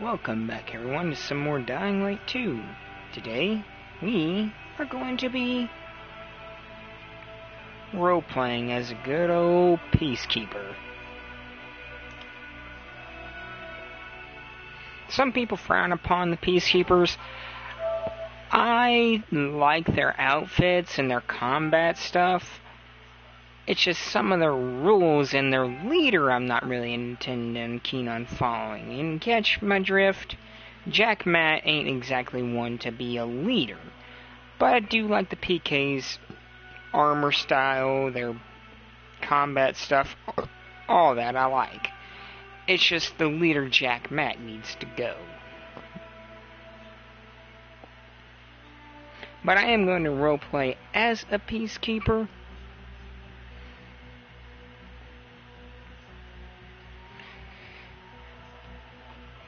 Welcome back everyone to some more Dying Light 2. Today, we are going to be role-playing as a good old Peacekeeper. Some people frown upon the Peacekeepers. I like their outfits and their combat stuff. It's just some of their rules and their leader I'm not really keen on following. You catch my drift? Jack Matt ain't exactly one to be a leader. But I do like the PK's armor style, their combat stuff, all that I like. It's just the leader Jack Matt needs to go. But I am going to roleplay as a Peacekeeper.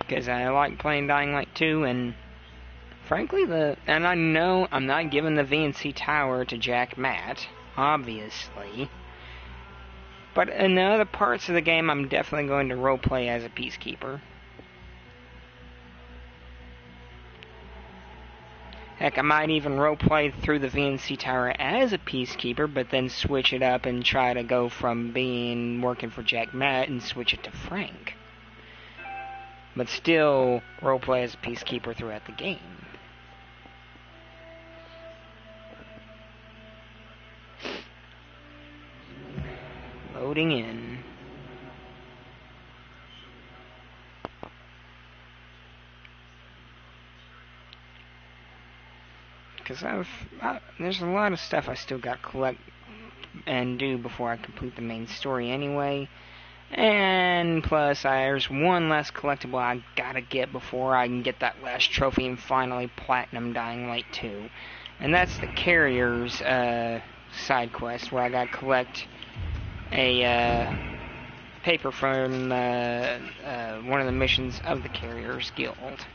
Because I like playing Dying Light 2, and frankly, and I know I'm not giving the VNC Tower to Jack Matt, obviously. But in the other parts of the game, I'm definitely going to roleplay as a Peacekeeper. Heck, I might even roleplay through the VNC Tower as a Peacekeeper, but then switch it up and try to go from working for Jack Matt and switch it to Frank. But still roleplay as a Peacekeeper throughout the game. Loading in. Because there's a lot of stuff I still got to collect and do before I complete the main story anyway. And plus, there's one last collectible I gotta get before I can get that last trophy and finally platinum Dying Light 2. And that's the Carrier's side quest, where I gotta collect a paper from one of the missions of the Carrier's Guild.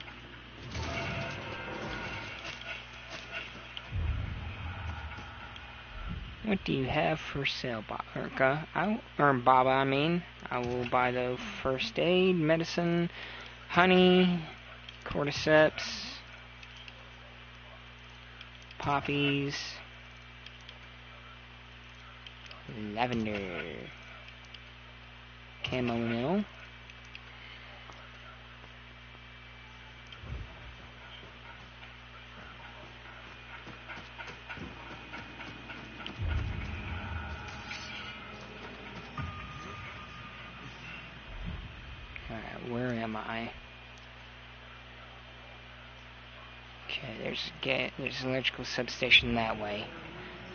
What do you have for sale, Baba? I will buy the first aid, medicine, honey, cordyceps, poppies, lavender, chamomile, where am I? Okay, there's an electrical substation that way.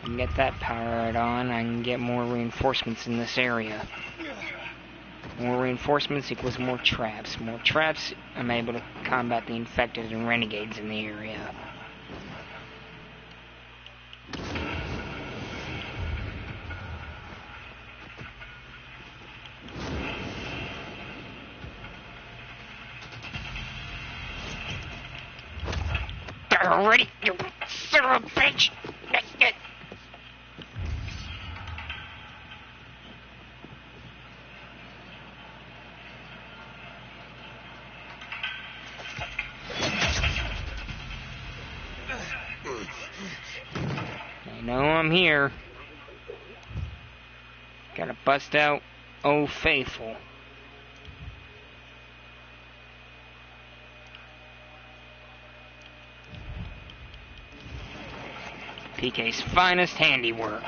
I can get that powered on. I can get more reinforcements in this area. More reinforcements equals more traps. More traps, I'm able to combat the infected and renegades in the area. Already, you son of a bitch! I know I'm here. Gotta bust out Old Faithful. PK's finest handiwork.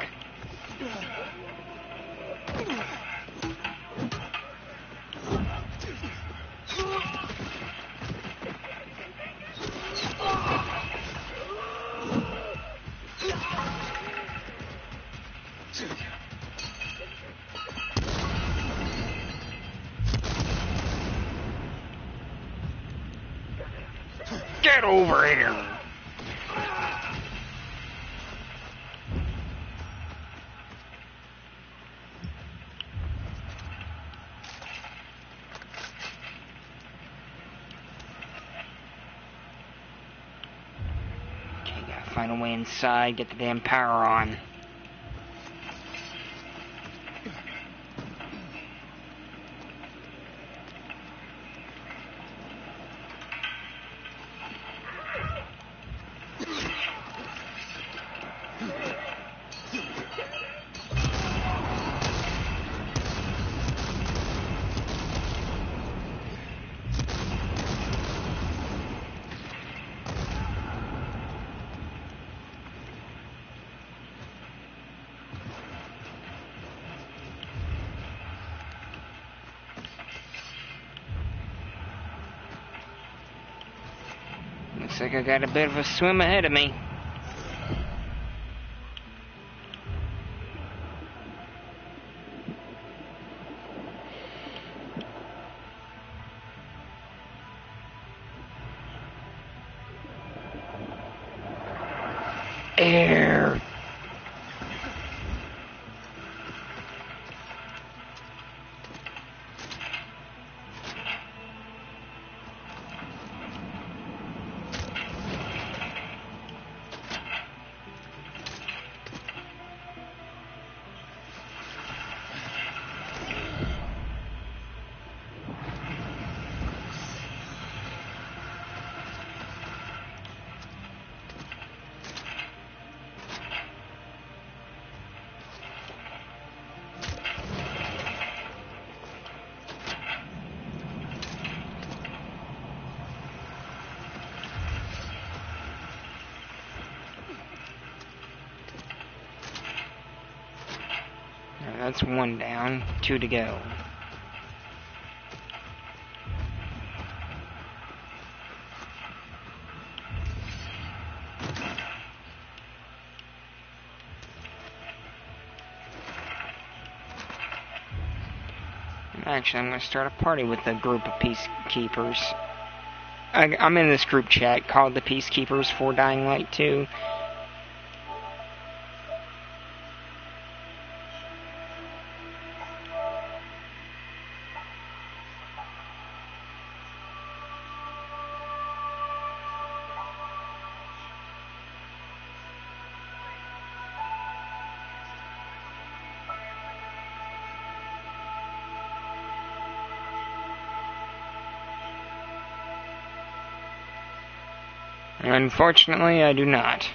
Get over here! Find a way inside, get the damn power on. Looks like I got a bit of a swim ahead of me. Air. That's one down, 2 to go. Actually, I'm going to start a party with a group of Peacekeepers. I'm in this group chat called the Peacekeepers for Dying Light 2. Unfortunately, I do not.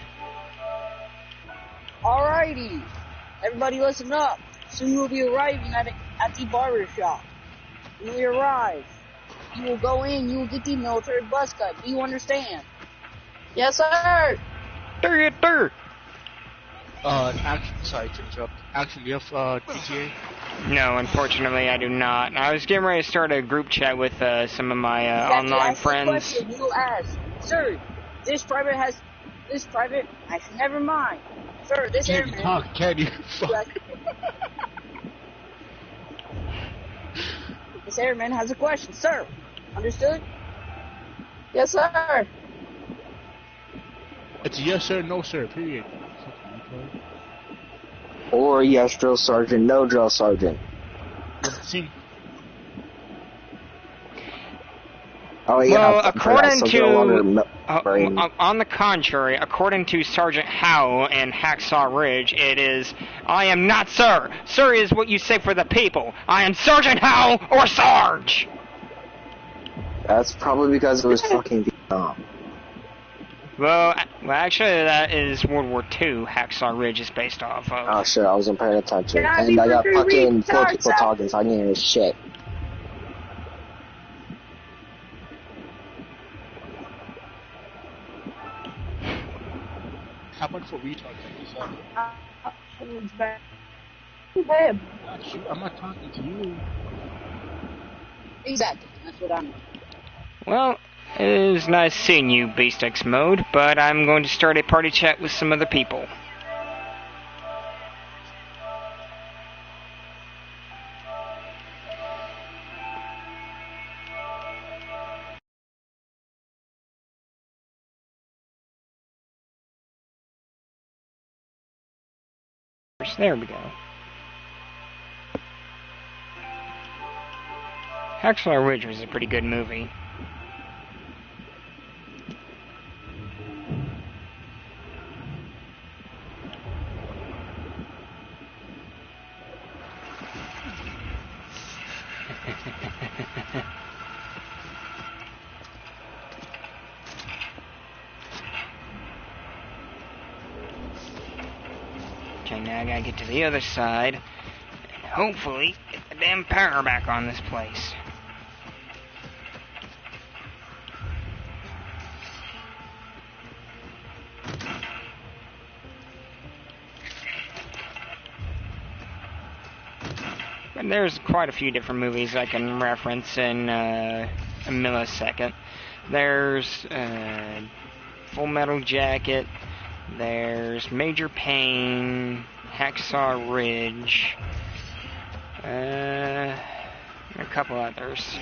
Alrighty, everybody listen up. Soon we'll be arriving at the barber shop. When we arrive, you will go in, you will get the military buzz cut. Do you understand? Yes, sir. Dirt. Sorry to interrupt. Actually, you have, TTA? No, unfortunately, I do not. I was getting ready to start a group chat with some of my online friends. Question you will ask, sir. This private, actually, never mind. Sir, this Can't airman... talk, can you? This airman has a question, sir. Understood? Yes, sir. It's a yes sir, no sir, period. Or yes, drill sergeant, no drill sergeant. See? Oh, yeah, well, according to... on the contrary, according to Sergeant Howe and Hacksaw Ridge, it is, I am not sir. Sir is what you say for the people. I am Sergeant Howe or Sarge. That's probably because it was fucking Vietnam. Well, actually, that is World War II. Hacksaw Ridge is based off of. Oh shit, I wasn't paying attention. And I got fucking 4 people talking, so I didn't hear shit. How much for retards like I'm not talking to you. Exactly, that's what I'm... Well, it is nice seeing you, Beast X Mode, but I'm going to start a party chat with some other people. There we go. Hacksaw Ridge was a pretty good movie. Okay, now I gotta get to the other side, and hopefully get the damn power back on this place. And there's quite a few different movies I can reference in a millisecond. There's Full Metal Jacket. There's Major Payne, Hacksaw Ridge, a couple others.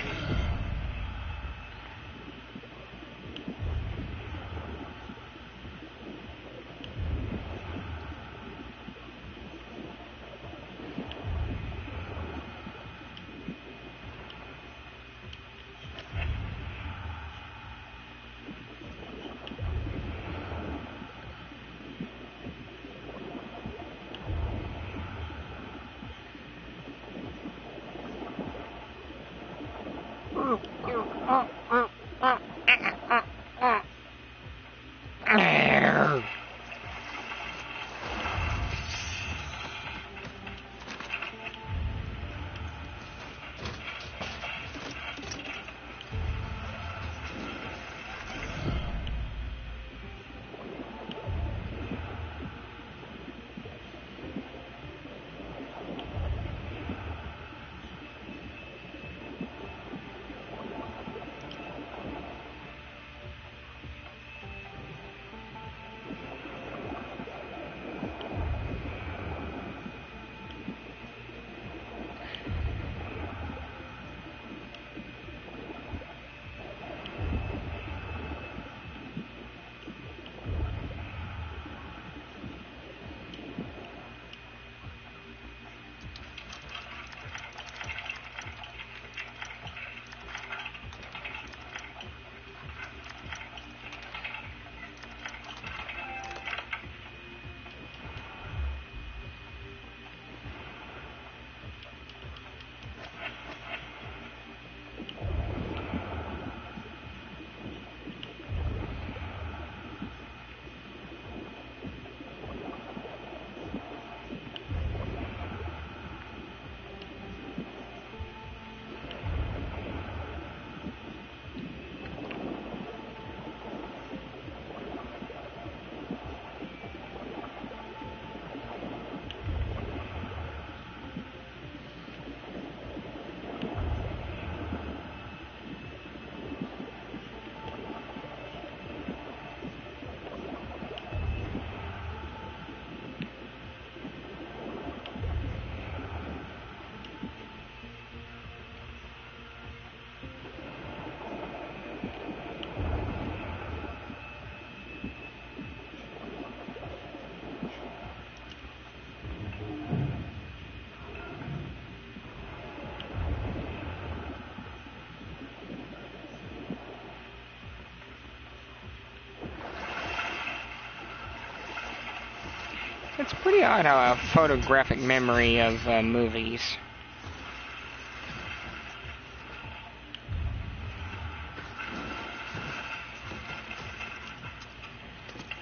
It's pretty odd how a photographic memory of movies.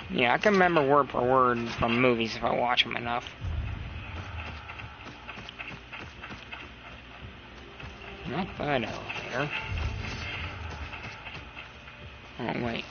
Yeah, I can remember word for word from movies if I watch them enough. Not that elevator. Oh, wait.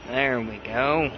There we go.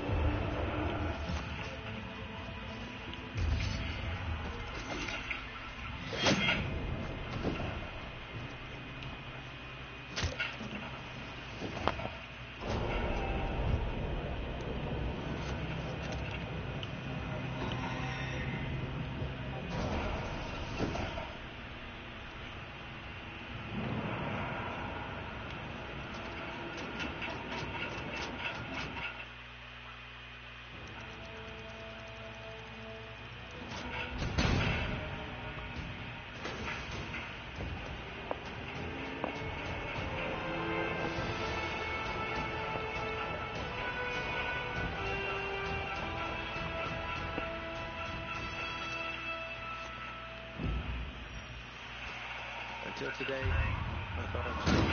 until today. I thought I was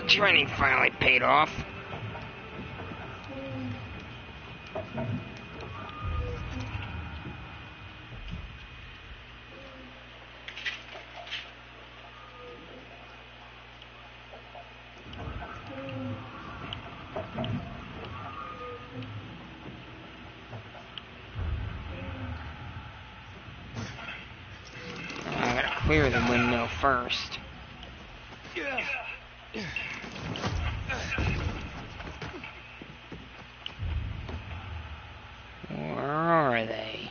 Training finally paid off. I gotta clear the windmill first. Where are they?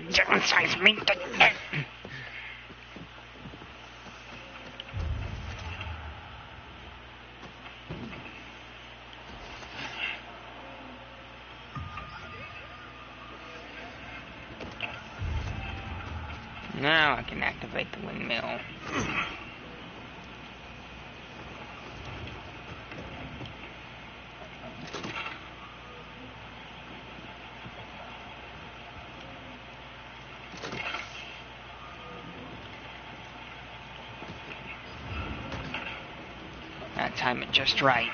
Downsize me. Now I can activate the windmill. That time it just right.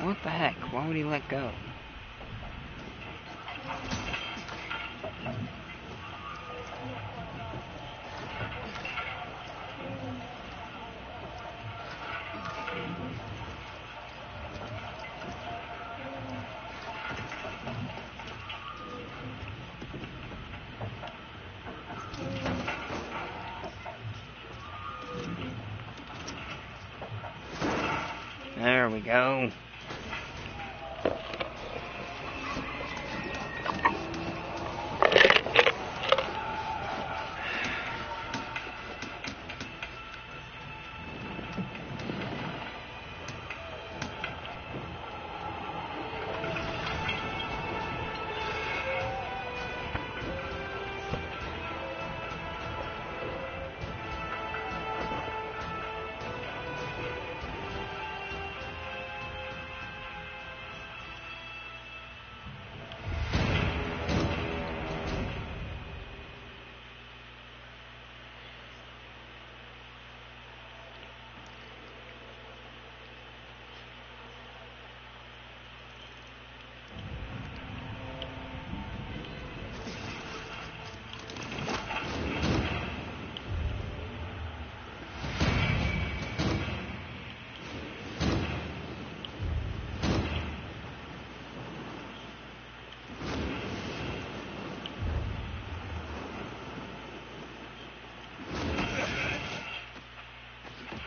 What the heck? Why would he let go? There we go.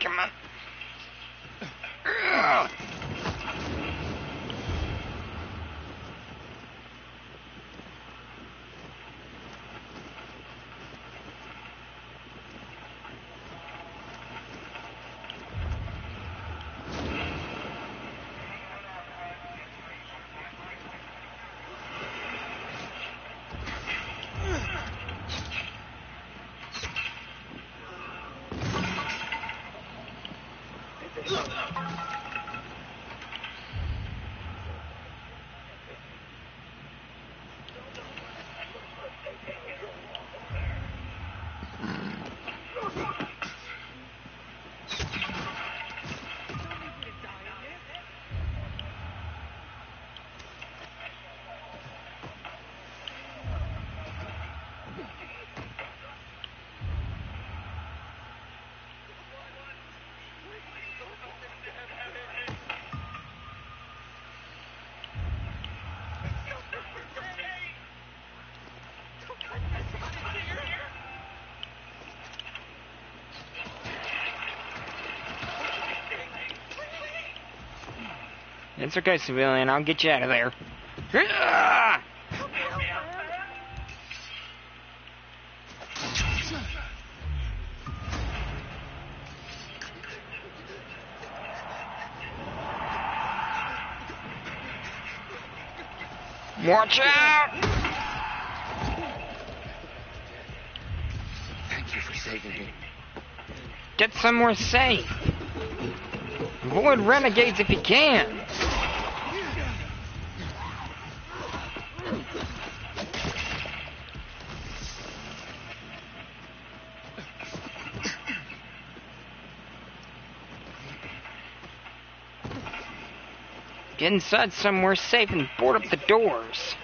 Come on. Ugh. It's okay, civilian. I'll get you out of there. Ah! Watch out! Thank you for saving me. Get somewhere safe. Avoid renegades if you can. Get inside somewhere safe and board up the doors.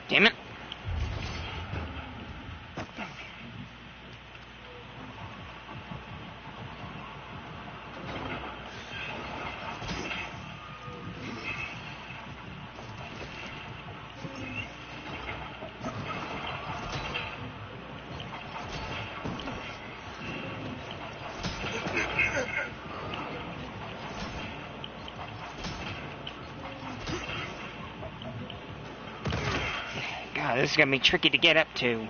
Damn it. God, this is gonna be tricky to get up to.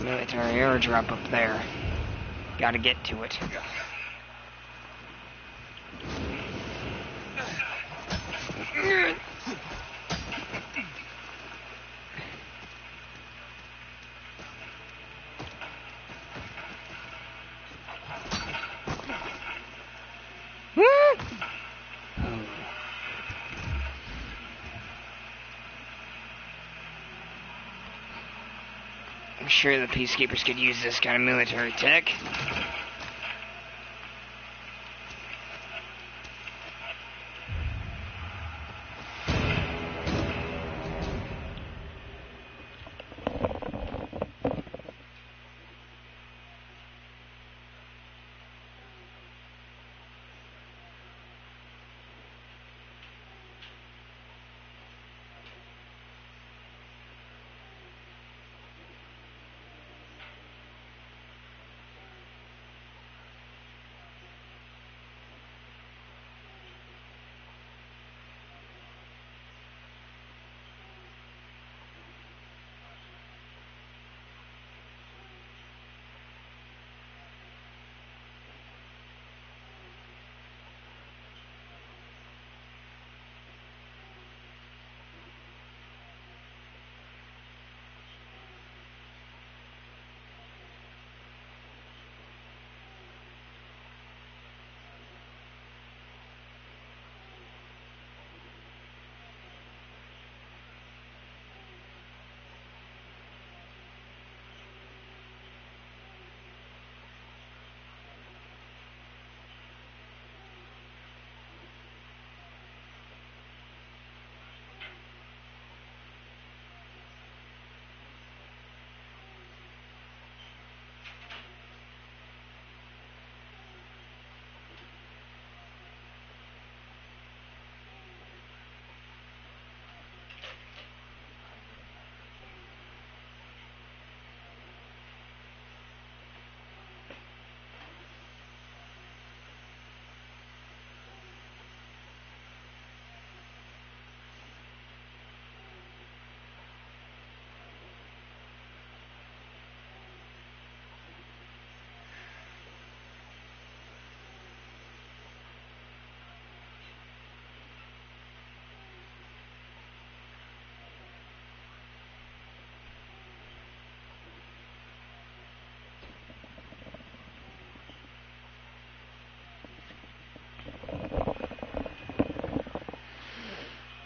Military airdrop up there. Gotta get to it. I'm sure the Peacekeepers could use this kind of military tech.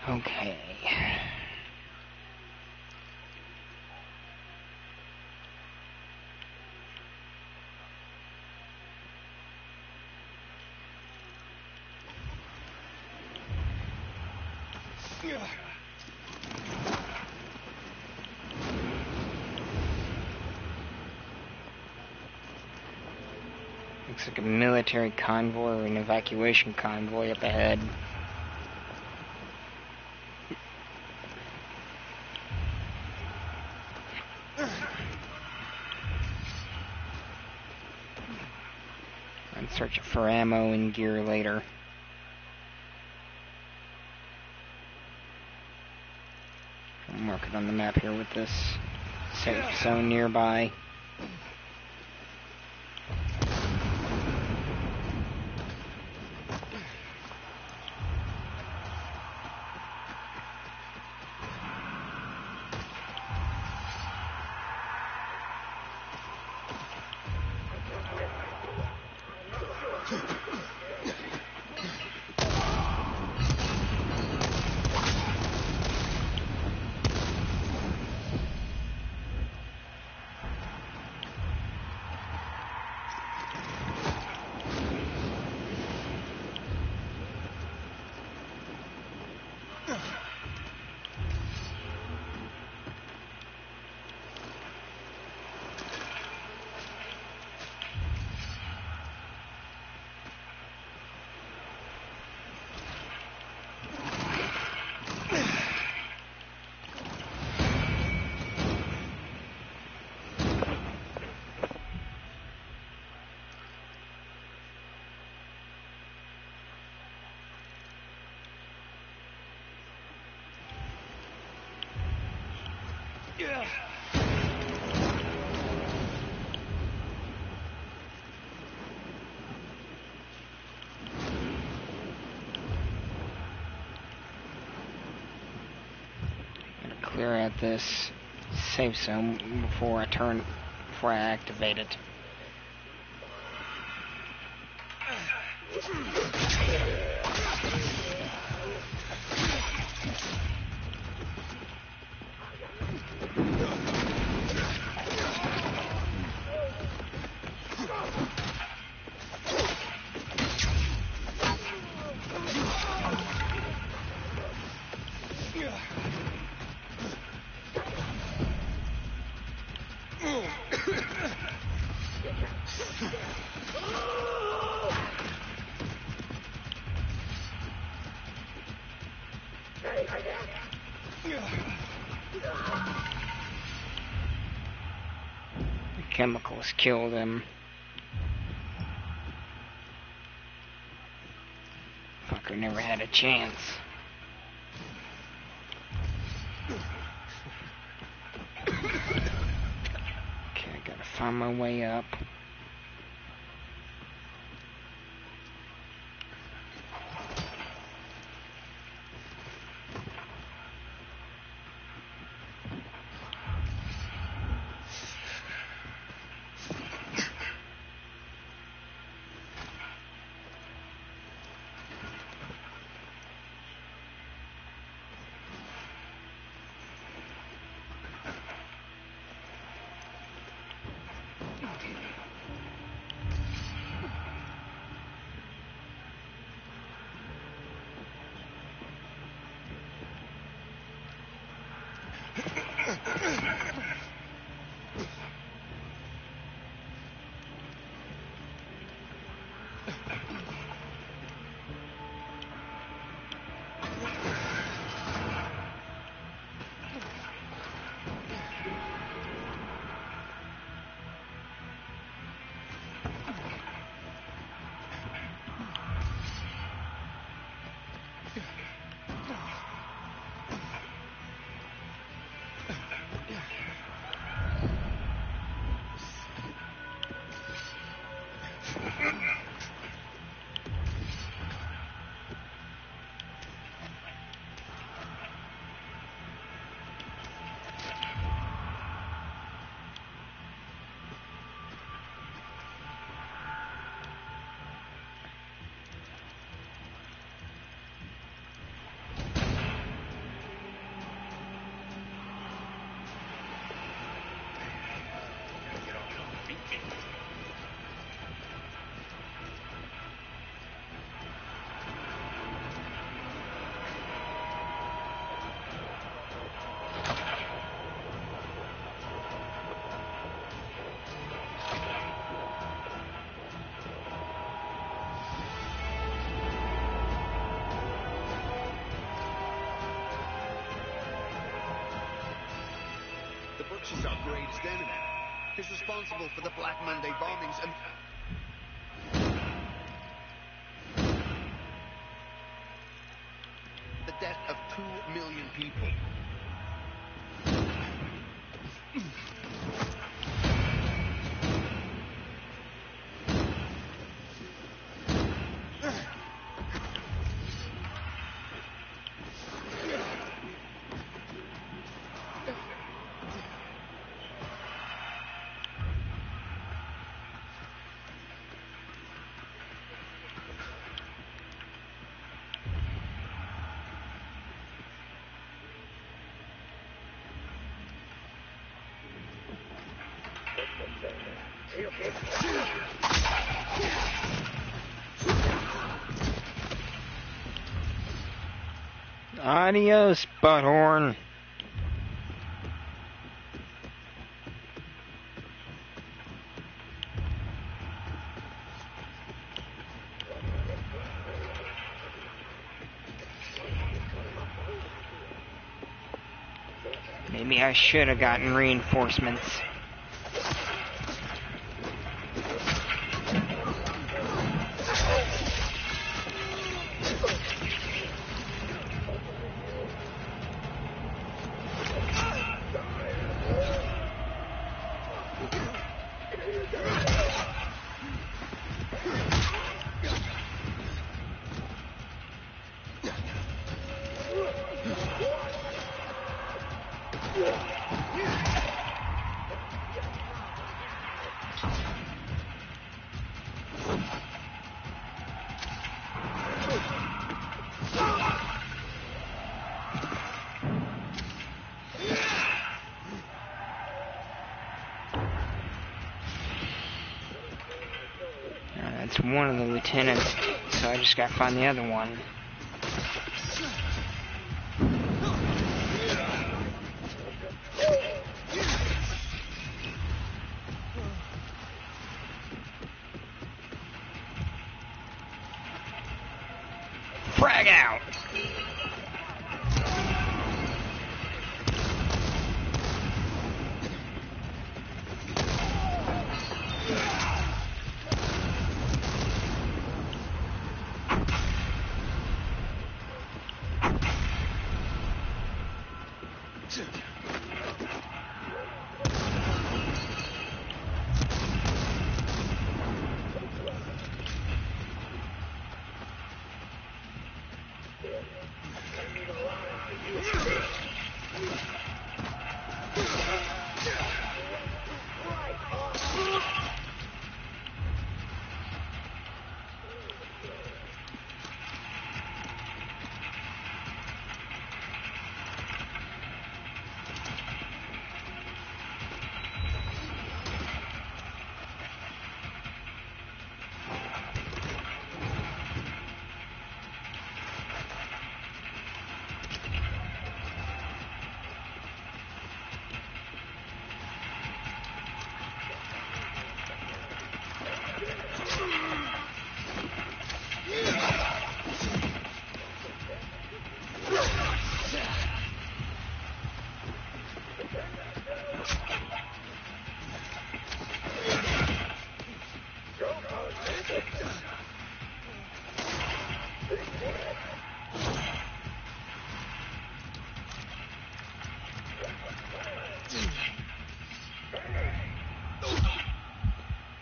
Okay. Looks like a military convoy or an evacuation convoy up ahead. I'm searching for ammo and gear later. I'm marking on the map here with this safe zone nearby. clear out this safe zone before I activate it. The chemicals killed him. Fucker never had a chance. Okay, I gotta find my way up. Butcher's our greatest enemy. He's responsible for the Black Monday bombings and... the death of 2 million people. Adios, butthorn. Maybe I should have gotten reinforcements. That's one of the lieutenants, so I just gotta find the other one. Frag out!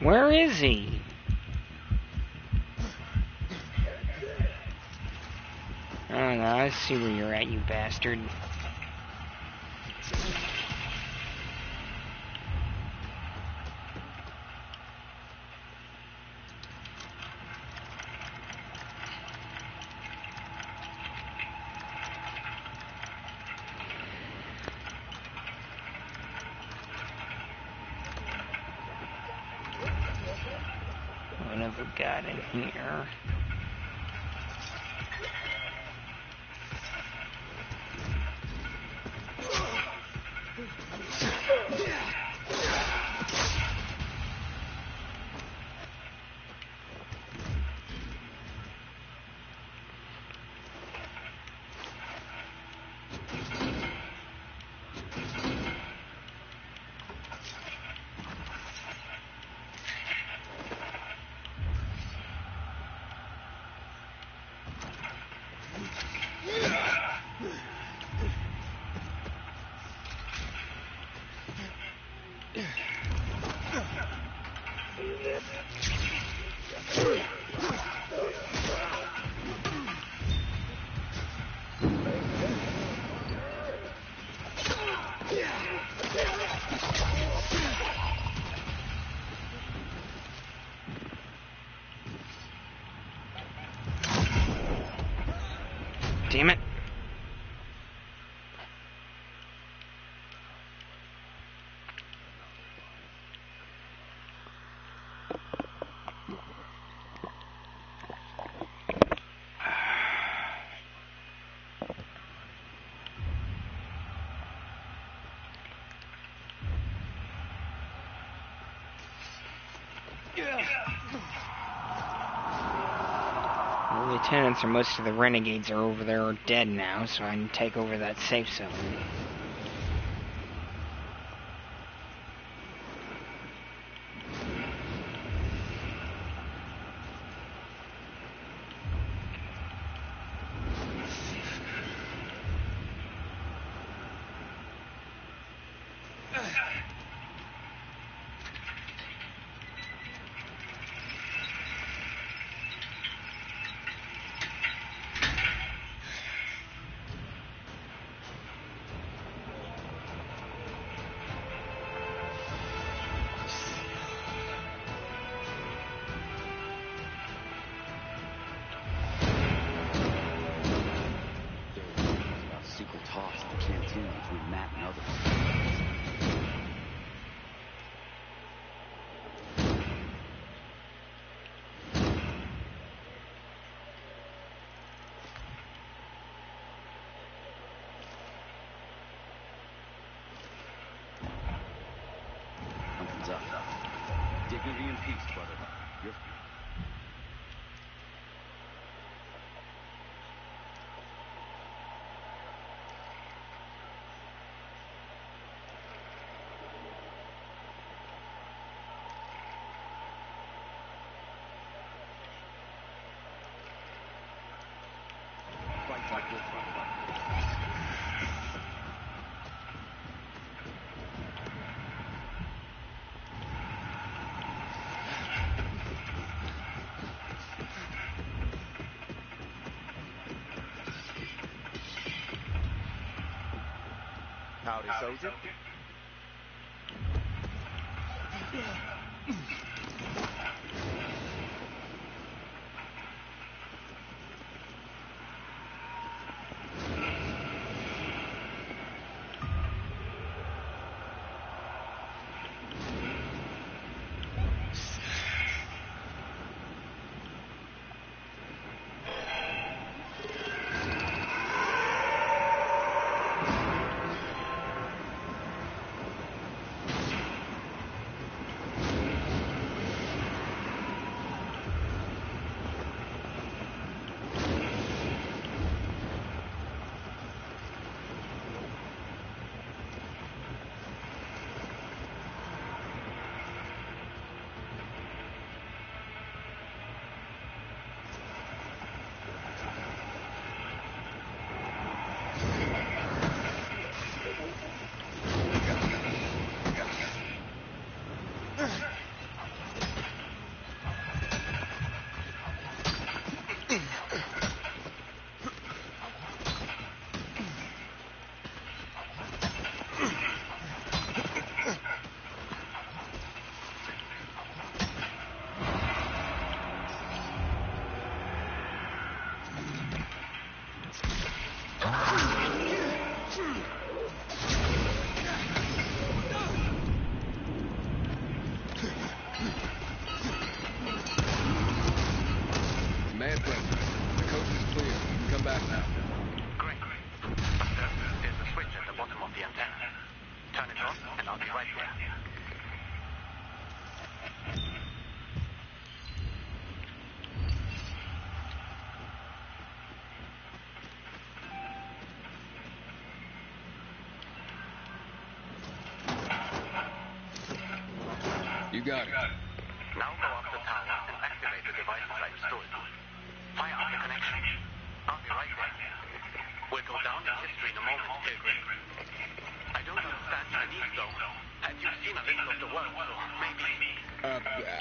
Where is he? I don't know, I see where you're at, you bastard. What have we got in here? Damn it. The lieutenants or most of the renegades are over there or dead now, so I can take over that safe zone. Secret talks in the canteen between Matt and others. eternity in peace, brother. You're... Fight like we'll fight. Howdy, soldier. You got it. Now go up the tower and activate the devices I've stored. Fire up the connection. I'll be right there. We'll go down in history in a moment, Pilgrim. I don't understand Chinese, though. Have you seen a list of the world, so maybe...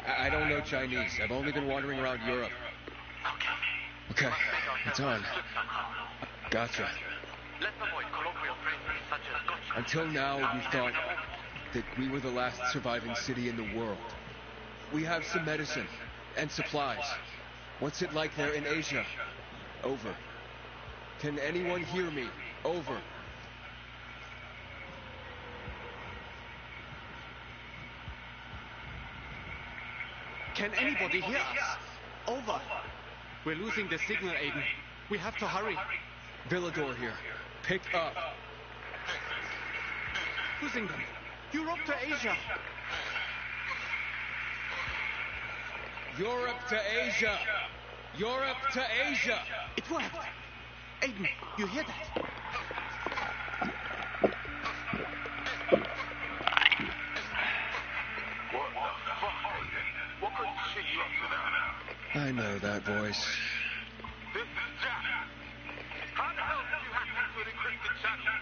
I don't know Chinese. I've only been wandering around Europe. Okay, it's on. Gotcha. Let's avoid colloquial phrases such as gotcha. Until now, we thought that we were the last surviving city in the world. We have some medicine and supplies. What's it like there in Asia? Over. Can anyone hear me? Over. Can anybody hear us? Over. We're losing the signal, Aiden. We have to hurry. Villador here. Pick up. Losing them. Europe to Asia. Europe to Asia. Europe to Asia. It worked. Aiden, you hear that? What the fuck, Aiden? What good shit you up to now? I know that voice. This is Jack. How the hell did you hack into an encrypted channel?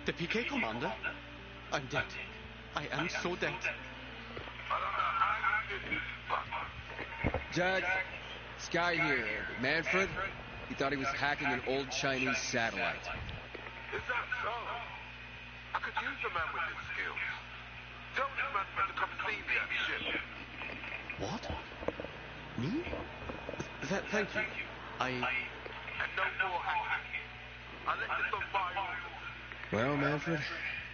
The PK commander? I'm dead. I am so dead. I don't know how you did this, but... Jack, Sky here. Manfred? He thought he was hacking an old Chinese satellite. Is that so? I could use a man with his skills. Tell this Manfred to come see me at the ship. What? Me? Thank you. And no more hacking. I let this on my orders. Well, Manfred,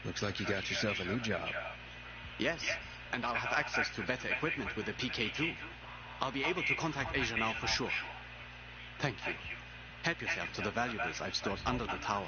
looks like you got yourself a new job. Yes, and I'll have access to better equipment with the PK2. I'll be able to contact Asia now for sure. Thank you. Help yourself to the valuables I've stored under the tower.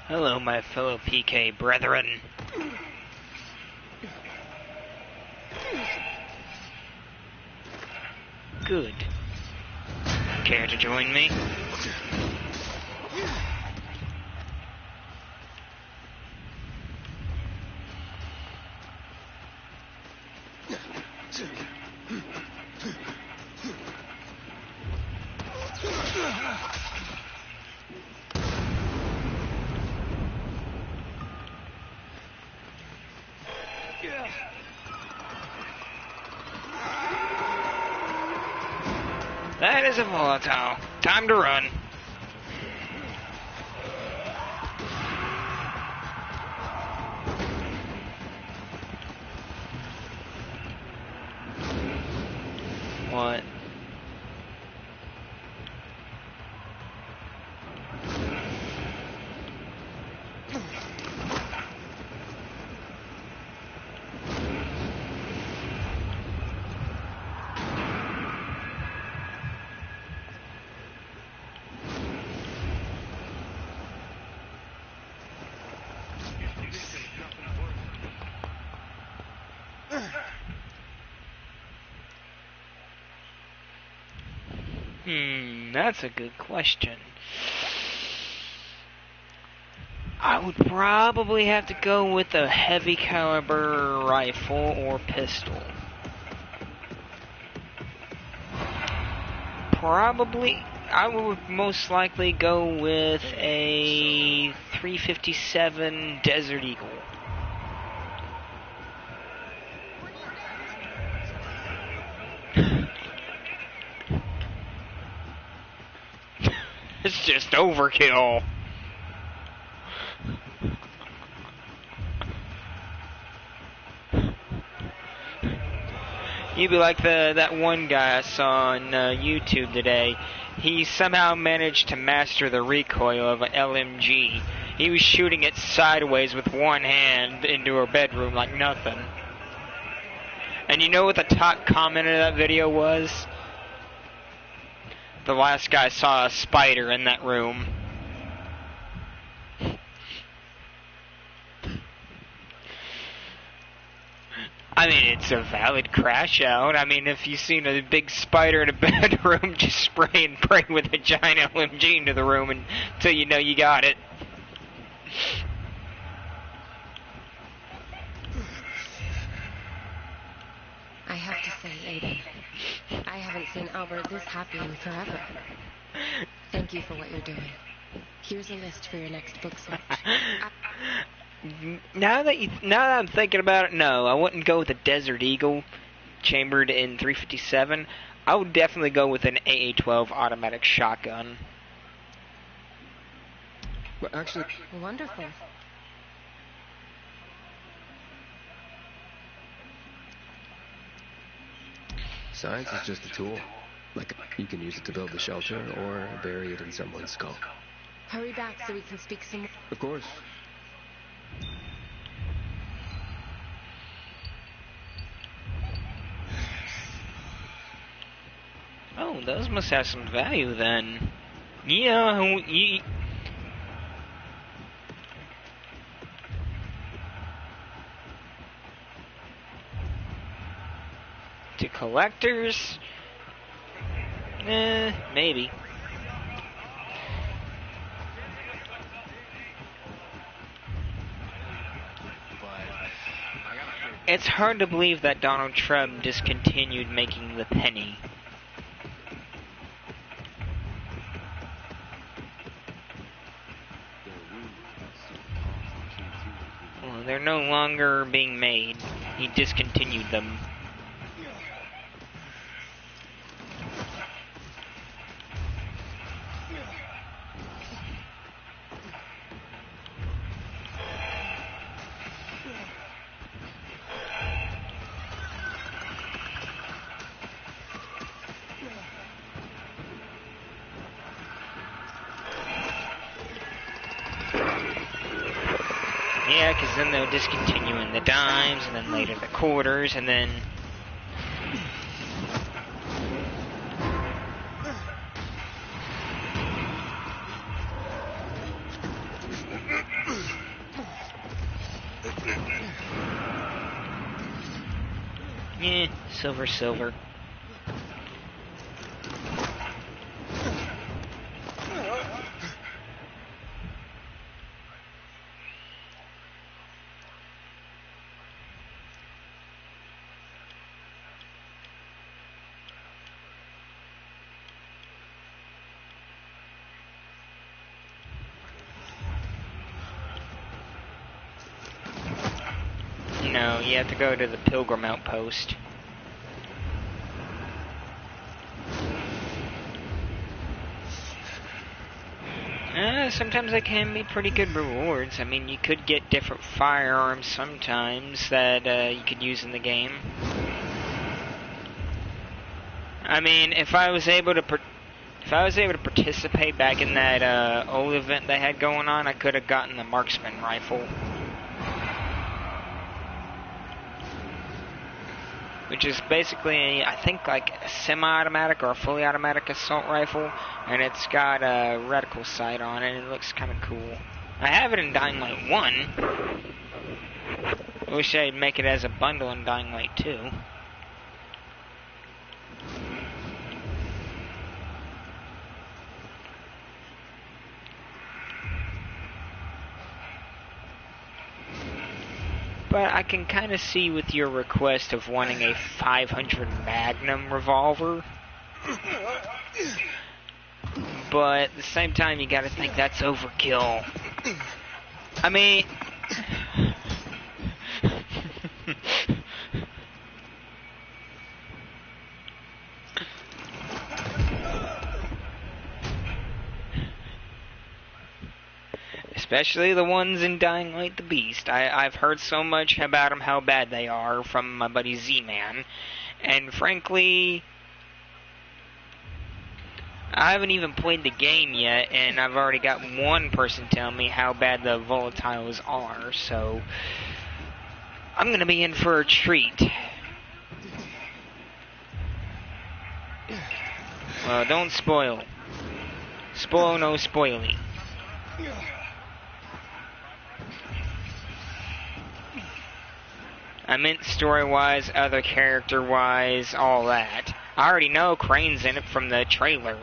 Hello, my fellow PK brethren. Good. Care to join me? That is a volatile. Time to run. What? That's a good question. I would probably have to go with a heavy caliber rifle or pistol. Probably, I would most likely go with a 357 Desert Eagle. It's just overkill. You'd be like that one guy I saw on YouTube today. He somehow managed to master the recoil of an LMG. He was shooting it sideways with one hand into her bedroom like nothing. And you know what the top comment of that video was? The last guy saw a spider in that room. I mean, it's a valid crash out. I mean, if you've seen a big spider in a bedroom, just spray and pray with a giant LMG into the room until you know you got it. I have to say, Aiden, I haven't seen Albert this happy in forever. Thank you for what you're doing. Here's a list for your next book search. Now that I'm thinking about it, no, I wouldn't go with the Desert Eagle chambered in 357. I would definitely go with an AA-12 automatic shotgun. But actually, Wonderful. science is just a tool. Like, you can use it to build the shelter or bury it in someone's skull. Hurry back so we can speak some more. Of course. Oh, those must have some value then. Yeah, to collectors? Maybe. It's hard to believe that Donald Trump discontinued making the penny. Well, they're no longer being made. He discontinued them. Yeah, because then they'll discontinue in the dimes, and then later the quarters, and then... silver. No, you have to go to the Pilgrim Outpost. Sometimes they can be pretty good rewards. I mean, you could get different firearms sometimes that you could use in the game. I mean, if I was able to participate back in that old event they had going on, I could have gotten the marksman rifle. Which is basically, I think, like a semi-automatic or a fully automatic assault rifle, and it's got a reticle sight on it, and it looks kind of cool. I have it in Dying Light 1. I wish I'd make it as a bundle in Dying Light 2. But I can kind of see with your request of wanting a 500 Magnum revolver. But at the same time, you gotta think that's overkill. I mean... Especially the ones in Dying Light the Beast. I've heard so much about them, how bad they are, from my buddy Z-Man. And frankly, I haven't even played the game yet, and I've already got one person telling me how bad the volatiles are, so I'm gonna be in for a treat. Well, don't spoil. Spoil no spoiling. I meant story-wise, other character-wise, all that. I already know Crane's in it from the trailer.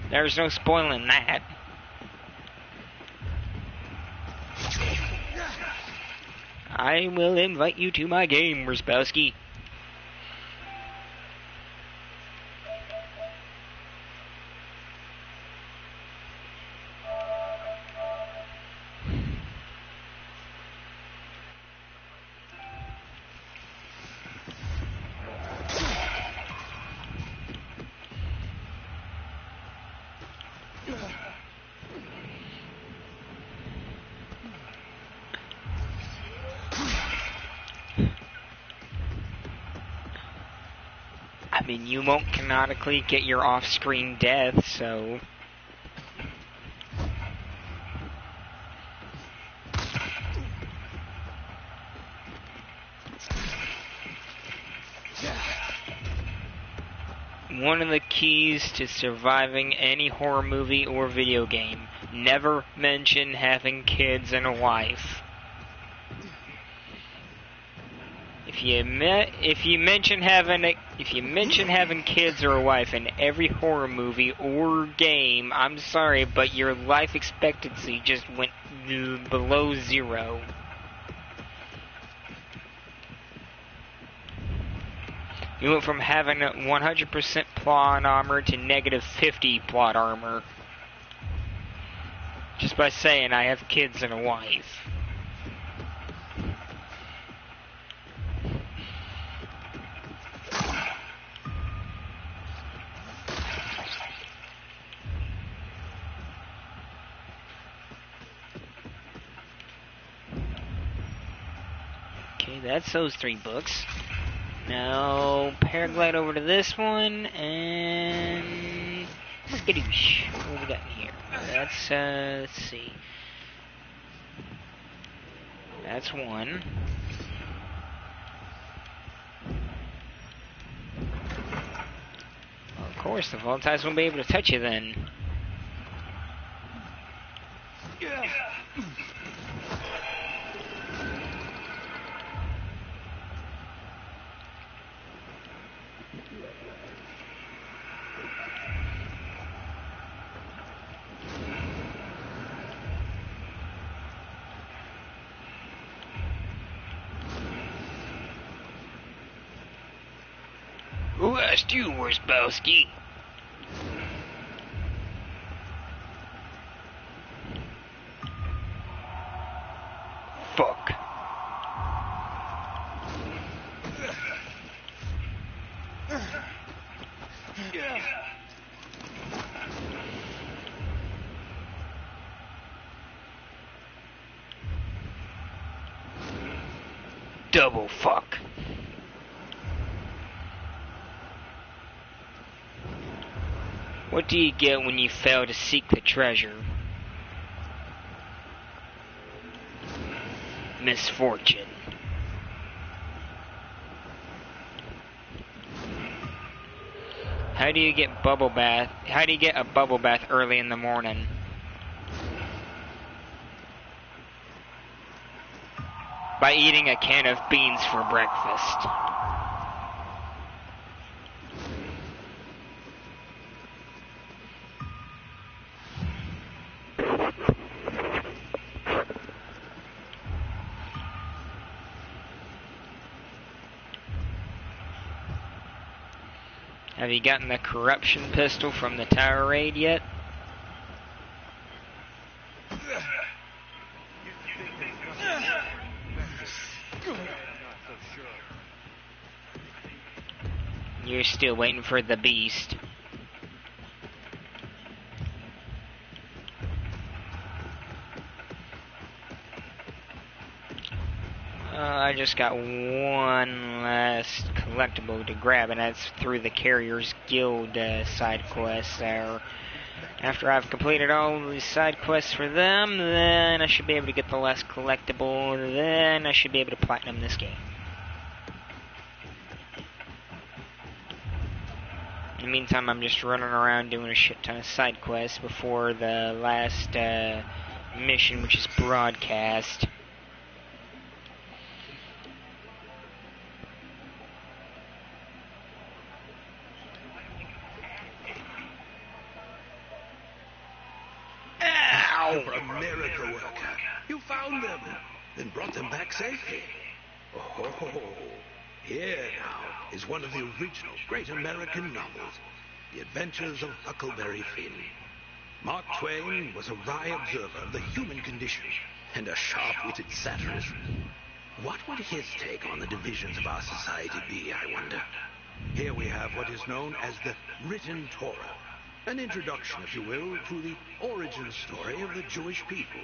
There's no spoiling that. I will invite you to my game, Rizbowski. mean, you won't canonically get your off-screen death, so... One of the keys to surviving any horror movie or video game: never mention having kids and a wife. If you mention having kids or a wife in every horror movie or game, I'm sorry, but your life expectancy just went below 0. You went from having 100% plot armor to negative 50 plot armor. Just by saying I have kids and a wife. Okay, that's those 3 books. Now, paraglide over to this one, and... skadoosh. What we got in here? That's, let's see. That's 1. Well, of course, the volatiles won't be able to touch you then. Who asked you, Worsbowski? Fuck. Double fuck. What do you get when you fail to seek the treasure? Misfortune. How do you get a bubble bath early in the morning? By eating a can of beans for breakfast. Have you gotten the corruption pistol from the tower raid yet? You're still waiting for the beast. I just got one last collectible to grab, and that's through the Carrier's Guild side quest there. After I've completed all these side quests for them, then I should be able to get the last collectible, then I should be able to platinum this game. In the meantime, I'm just running around doing a shit ton of side quests before the last mission, which is broadcast. You're a miracle worker. You found them, then brought them back safely. Oh, here now is one of the original great American novels, The Adventures of Huckleberry Finn. Mark Twain was a wry observer of the human condition and a sharp-witted satirist. What would his take on the divisions of our society be, I wonder? Here we have what is known as the Written Torah. An introduction, if you will, to the origin story of the Jewish people,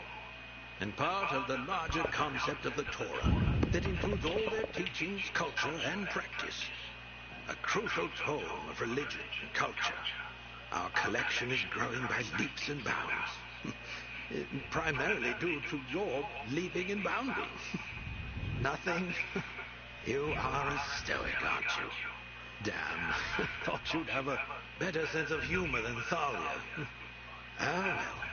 and part of the larger concept of the Torah that includes all their teachings, culture, and practice. a crucial tome of religion and culture. Our collection is growing by leaps and bounds. Primarily due to your leaping and bounding. Nothing? You are a stoic, aren't you? Damn. Thought you'd have a better sense of humor than Thalia. Ah, well.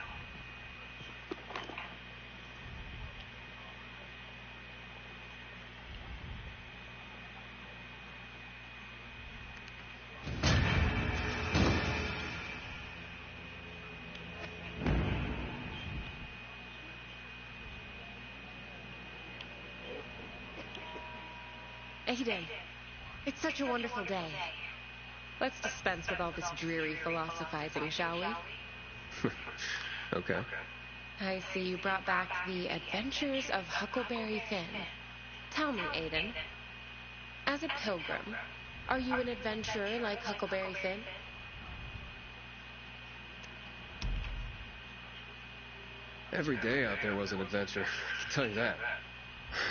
Aiden, it's such a wonderful day. Let's dispense with all this dreary philosophizing, shall we? Okay. I see you brought back the Adventures of Huckleberry Finn. Tell me, Aiden, as a pilgrim, are you an adventurer like Huckleberry Finn? Every day out there was an adventure, I can tell you that.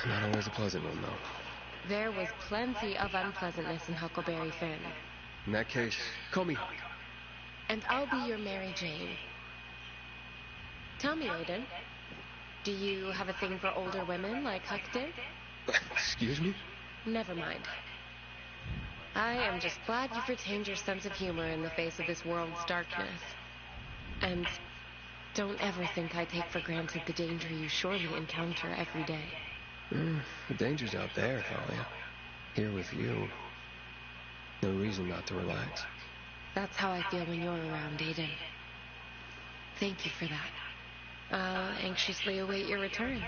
Not always a pleasant one, though. There was plenty of unpleasantness in Huckleberry Finn. In that case, call me Huck. And I'll be your Mary Jane. Tell me, Aiden, do you have a thing for older women like Huck did? Excuse me? Never mind. I am just glad you've retained your sense of humor in the face of this world's darkness. And don't ever think I take for granted the danger you surely encounter every day. The danger's out there, Thalia. Here with you. No reason not to relax. That's how I feel when you're around, Aiden. Thank you for that. I'll anxiously await your return.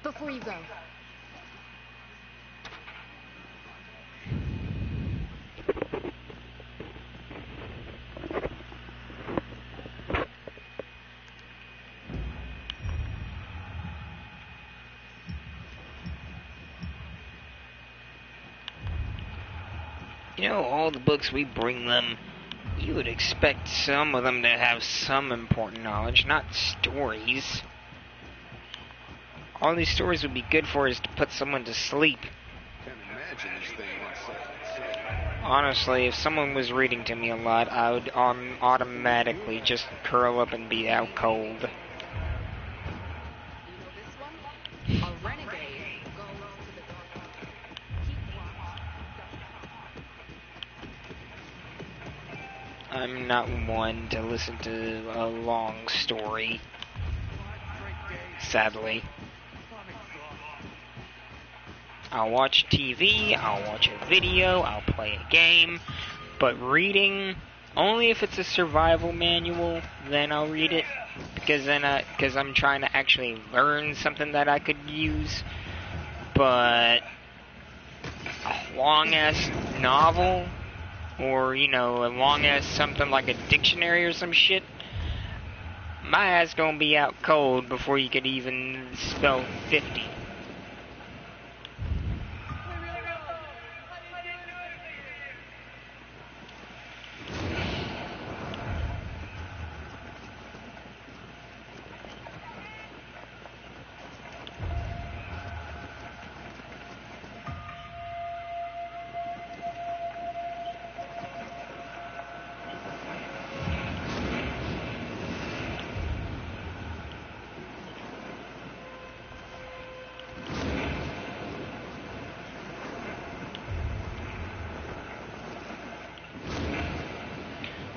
Before you go, you know, all the books we bring them, you would expect some of them to have some important knowledge, not stories. All these stories would be good for is to put someone to sleep. Can't imagine this thing inside. Honestly, if someone was reading to me a lot, I would automatically just curl up and be out cold. I'm not one to listen to a long story, sadly. I'll watch TV, I'll watch a video, I'll play a game, but reading, only if it's a survival manual, then I'll read it, because I'm trying to actually learn something that I could use. But a long-ass novel, or, you know, a long-ass something like a dictionary or some shit, my ass gonna be out cold before you could even spell 50.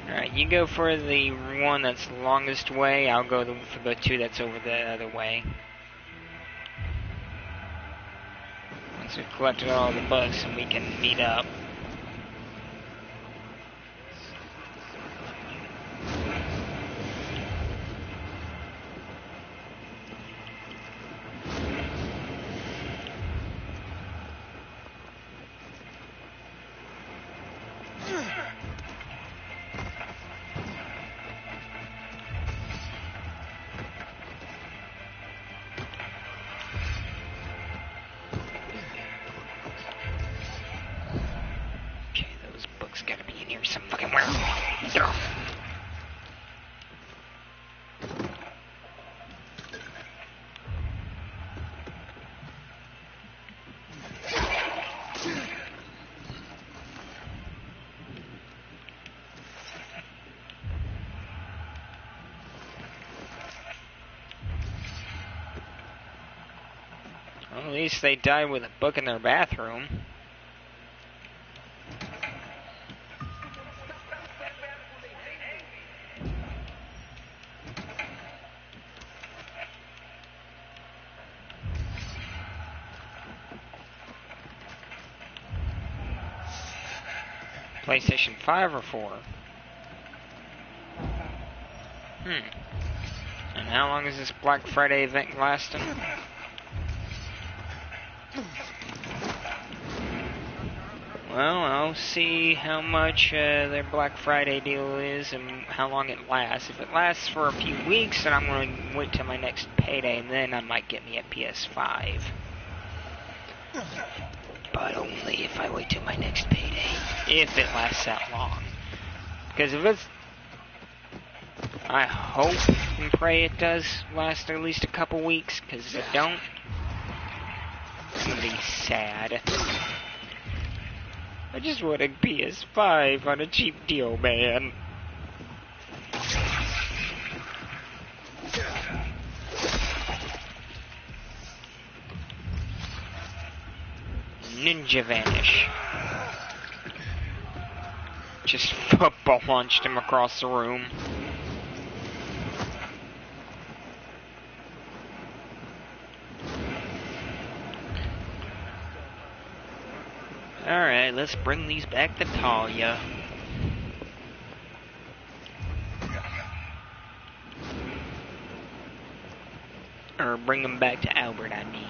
Alright, you go for the one that's the longest way, I'll go for the two that's over the other way. Once we've collected all the books and we can meet up. Well, at least they died with a book in their bathroom. PlayStation 5 or 4? And how long is this Black Friday event lasting? Well, I'll see how much their Black Friday deal is and how long it lasts. If it lasts for a few weeks, then I'm going to wait till my next payday, and then I might get me a PS5. But only if I wait till my next payday. If it lasts that long. Because if it's... I hope and pray it does last at least a couple weeks, because if it don't, it's going to be sad. I just want a PS5 on a cheap deal, man. Ninja vanish. Just football launched him across the room. Alright, let's bring these back to Talia. Or bring them back to Albert, I mean.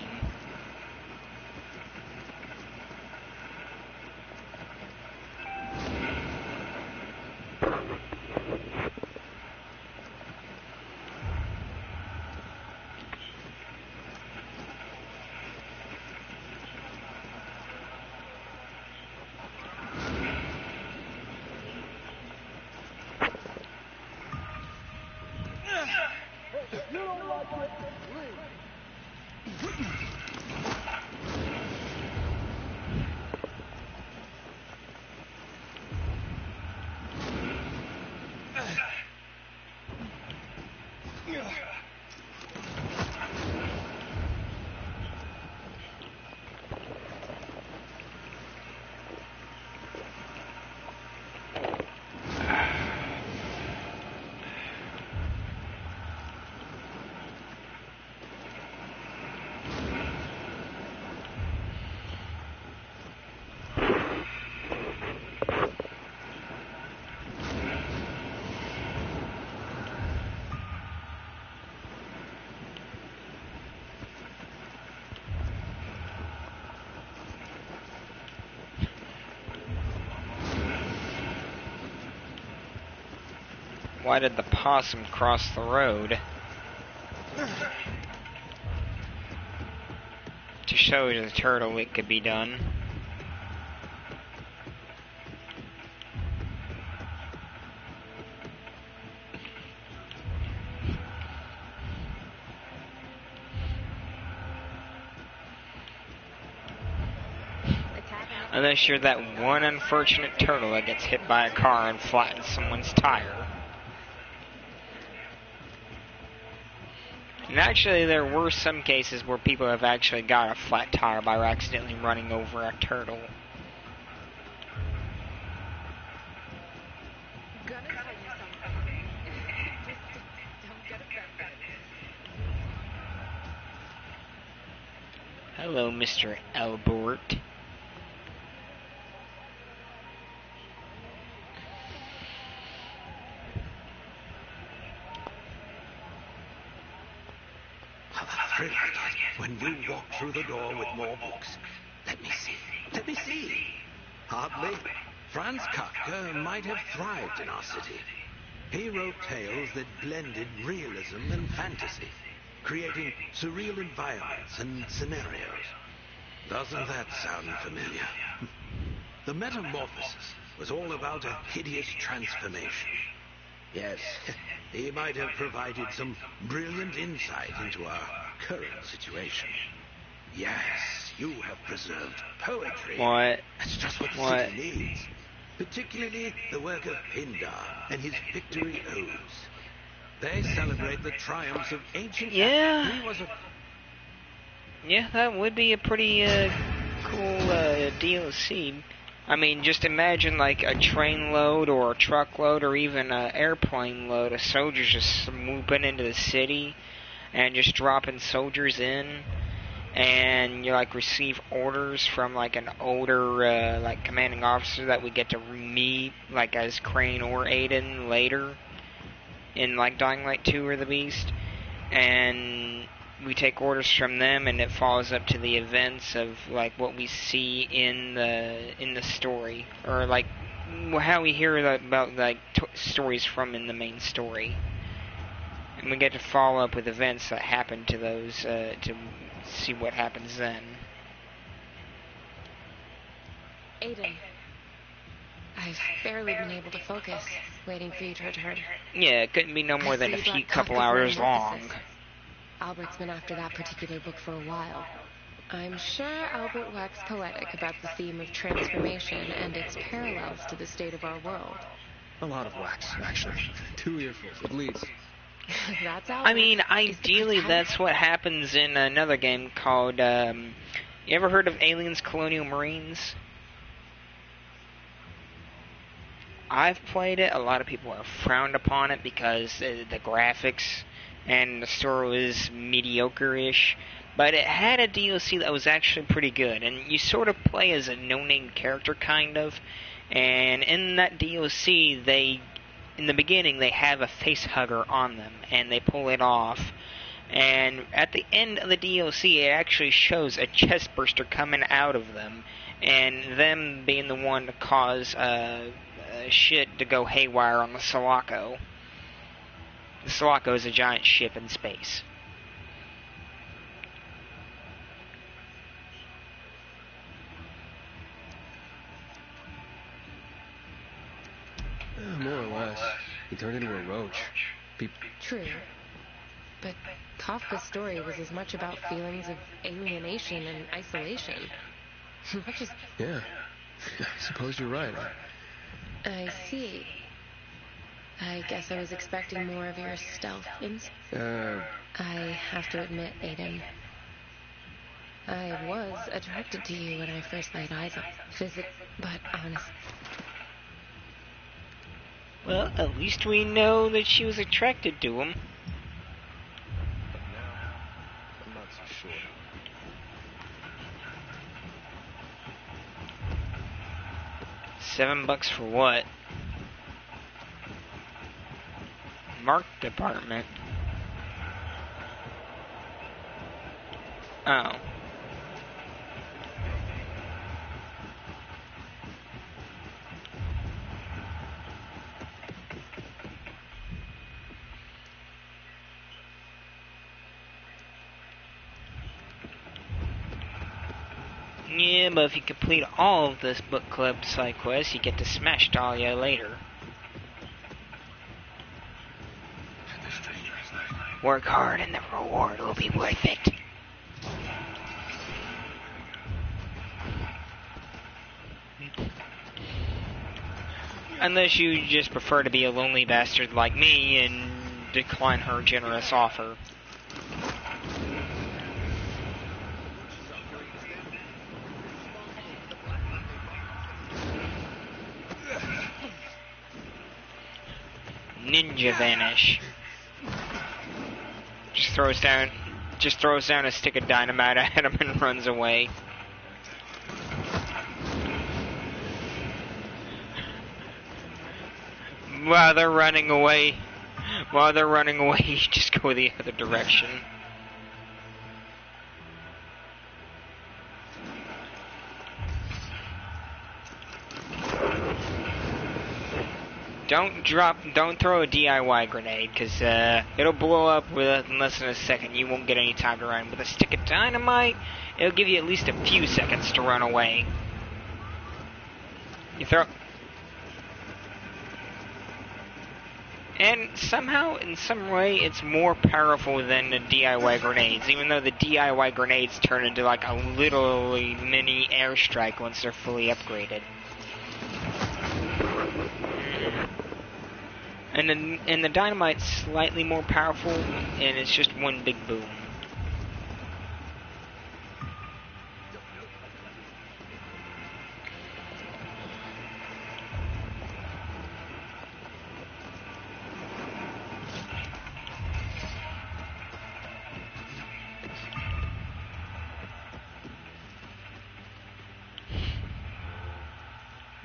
Why did the possum cross the road? To show the turtle it could be done. Unless you're that one unfortunate turtle that gets hit by a car and flattens someone's tire. And actually, there were some cases where people have actually got a flat tire by accidentally running over a turtle. Gonna tell you something. Just don't get offended. Hello, Mr. Albert. Thrill I get when you walk through the door with more books. Let me see. Hardly. Franz Kafka might have thrived in our city. He wrote tales that blended realism and fantasy, creating surreal environments and scenarios. Doesn't that sound familiar? The Metamorphosis was all about a hideous transformation. Yes, he might have provided some brilliant insight into our current situation. Yes, you have preserved poetry. What? That's just what the city needs. Particularly the work of Pindar and his victory odes. They celebrate the triumphs of ancient... Yeah. He was a... Yeah, that would be a pretty cool DLC. I mean, just imagine like a train load or a truck load or even an airplane load of soldiers just swooping into the city and just dropping soldiers in, and you like receive orders from like an older like commanding officer that we get to meet like as Crane or Aiden later in like Dying Light 2 or the Beast, and we take orders from them, and it follows up to the events of like what we see in the story, or like how we hear about like stories from in the main story, and we get to follow up with events that happen to those to see what happens then. Aiden, I've barely been able to focus, waiting for you to return. Yeah, it couldn't be no more than a couple hours long. Albert's been after that particular book for a while. I'm sure Albert waxed poetic about the theme of transformation and its parallels to the state of our world. A lot of wax, actually. 2 earfuls, at least. That's Albert. I mean, ideally, that's what happens in another game called, you ever heard of Aliens Colonial Marines? I've played it. A lot of people have frowned upon it because the graphics and the story was mediocre-ish, but it had a DLC that was actually pretty good, and you sort of play as a no-name character, kind of, and in that DLC, in the beginning, they have a face hugger on them, and they pull it off, and at the end of the DLC, it actually shows a chest burster coming out of them, and them being the one to cause shit to go haywire on the Sulaco. The Sulaco is a giant ship in space. More or less. He turned into a roach. True. But Kafka's story was as much about feelings of alienation and isolation. Not just... Yeah. I suppose you're right. I see. I guess I was expecting more of your stealth I have to admit, Aiden, I was attracted to you when I first laid eyes on but honest. Well, at least we know that she was attracted to him. But now, I'm not so sure. $7 for what? Mark department. Oh. Yeah, but if you complete all of this book club side quest, you get to smash Dahlia later. Work hard and the reward will be worth it. Unless you just prefer to be a lonely bastard like me and decline her generous offer. Ninja vanish. Just throws down a stick of dynamite at him and runs away. While they're running away, you just go the other direction. Don't throw a DIY grenade, because it'll blow up in less than a second. You won't get any time to run. With a stick of dynamite, it'll give you at least a few seconds to run away. You throw... And somehow, in some way, it's more powerful than the DIY grenades, even though the DIY grenades turn into like a literally mini airstrike once they're fully upgraded. And the dynamite's slightly more powerful, and it's just one big boom.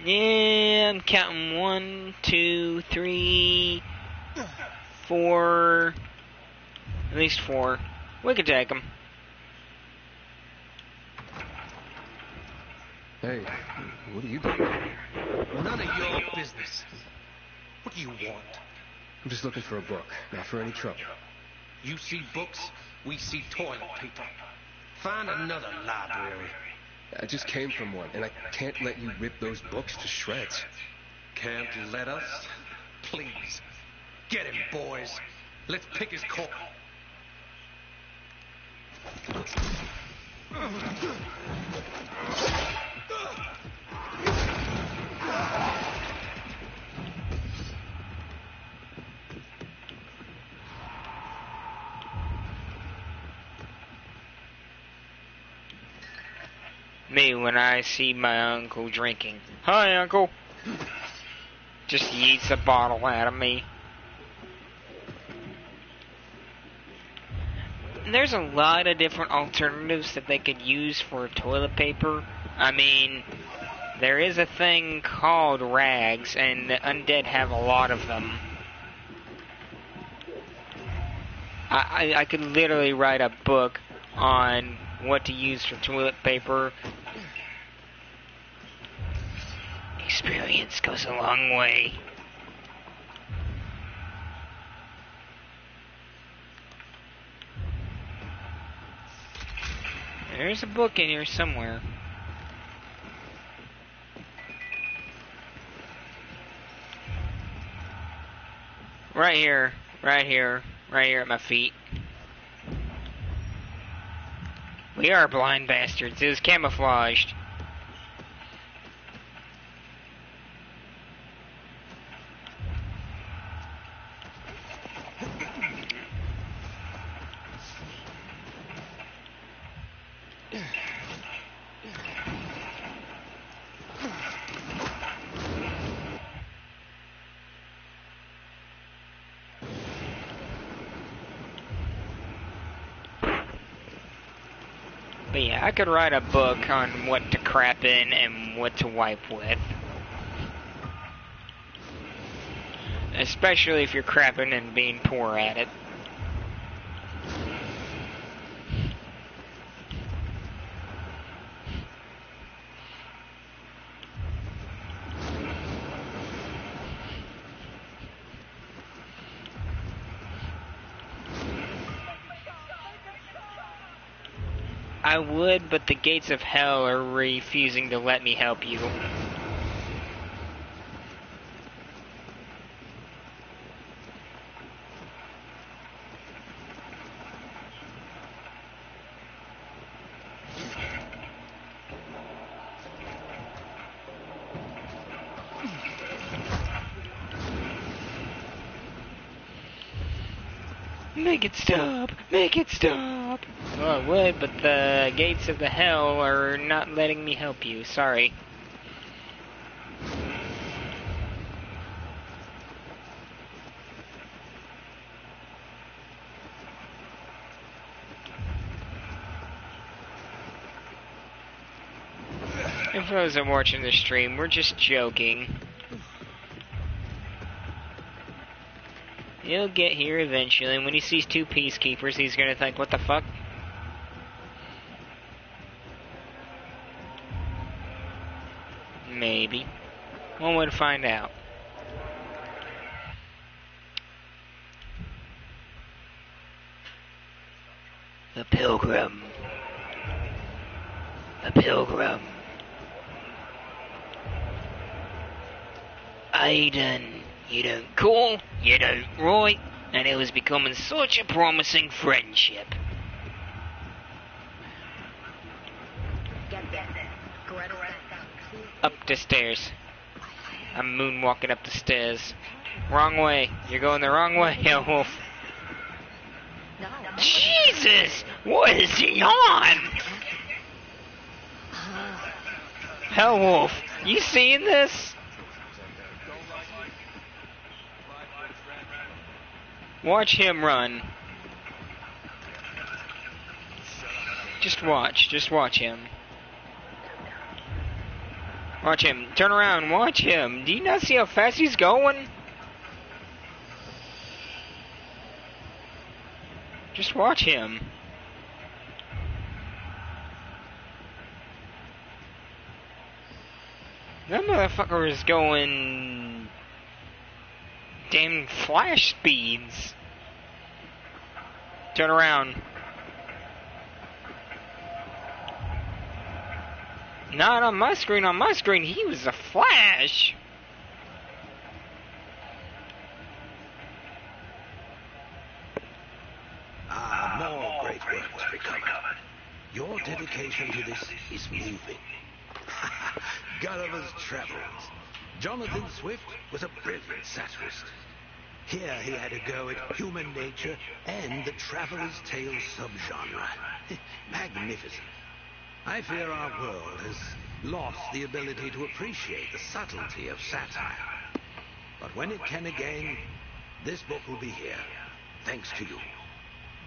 Yeah, I'm counting 1, 2, 3, 4. At least 4. We could take them. Hey, what are you doing? None of your business. What do you want? I'm just looking for a book, not for any trouble. You see books, we see toilet paper. Find another library. I just came from one, and I can't let you rip those books to shreds. Can't let us? Please. Get him, boys. Let's pick his corner. Me when I see my uncle drinking. Hi, Uncle. Just yeets a bottle out of me. There's a lot of different alternatives that they could use for toilet paper. I mean, there is a thing called rags, and the undead have a lot of them. I could literally write a book on what to use for toilet paper. Experience goes a long way. There's a book in here somewhere. Right here, right here, right here at my feet. We are blind bastards. It was camouflaged. But yeah, I could write a book on what to crap in and what to wipe with. Especially if you're crapping and being poor at it. I would, but the gates of hell are refusing to let me help you. Make it stop! Make it stop! Well, I would, but the gates of the hell are not letting me help you. Sorry. And for those that are watching the stream, we're just joking. He'll get here eventually, and when he sees 2 Peacekeepers, he's gonna think, what the fuck? Maybe. One way to find out. The Pilgrim. The Pilgrim. Aiden. You don't call, you don't write, and it was becoming such a promising friendship. Up the stairs. I'm moonwalking up the stairs. Wrong way. You're going the wrong way, Hellwolf. Jesus! What is he on? Hellwolf, you seeing this? Watch him run. Just watch him. Watch him. Turn around. Watch him. Do you not see how fast he's going? Just watch him. That motherfucker is going... damn flash speeds. Turn around. Not on my screen. On my screen, he was a flash. More great work to be covered. Your dedication to this is moving. Gulliver's Travels. Jonathan Swift was a brilliant satirist. Here he had a go at human nature and the traveler's tale subgenre. Magnificent. I fear our world has lost the ability to appreciate the subtlety of satire. But when it can again, this book will be here, thanks to you.